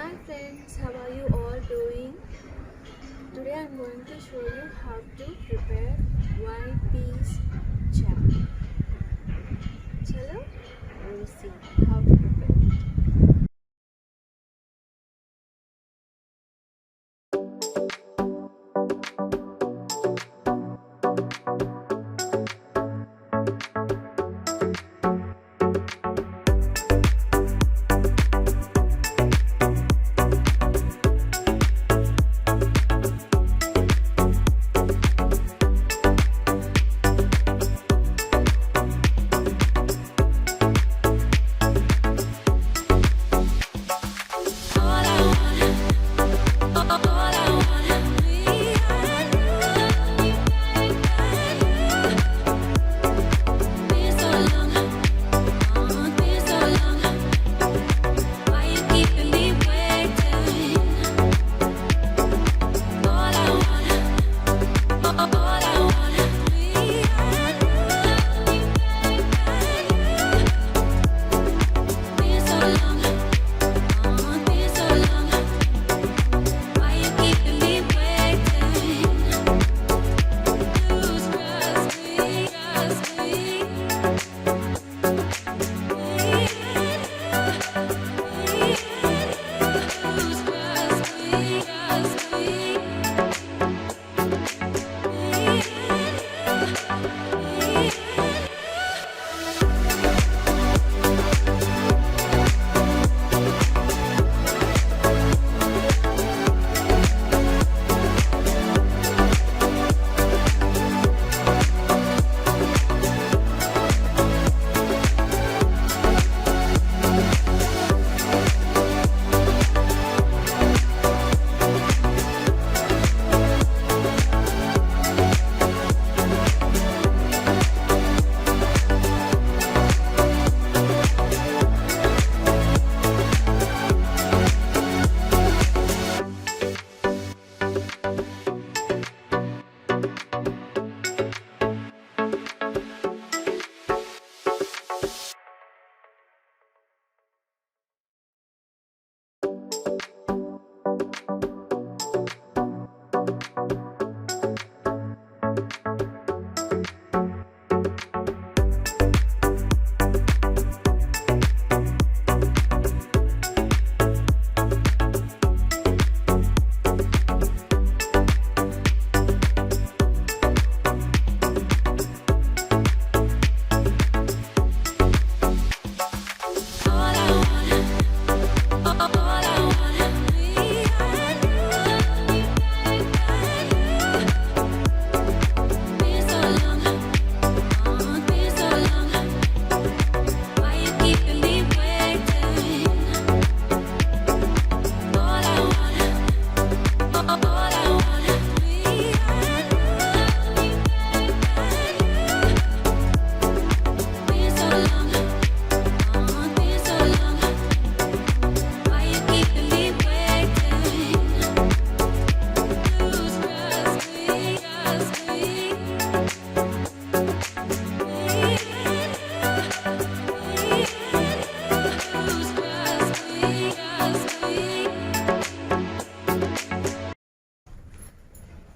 Hi friends, how are you all doing? Today I'm going to show you how to prepare white peas chaat. Chalo, we'll see how to prepare it.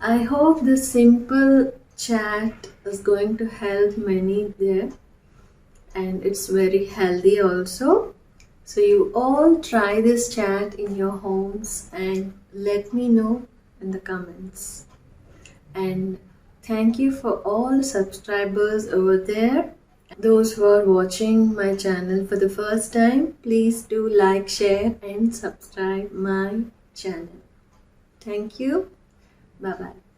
I hope this simple chat is going to help many there, and it's very healthy also. So you all try this chat in your homes and let me know in the comments. And thank you for all subscribers over there. Those who are watching my channel for the first time, please do like, share and subscribe my channel. Thank you. Bye bye.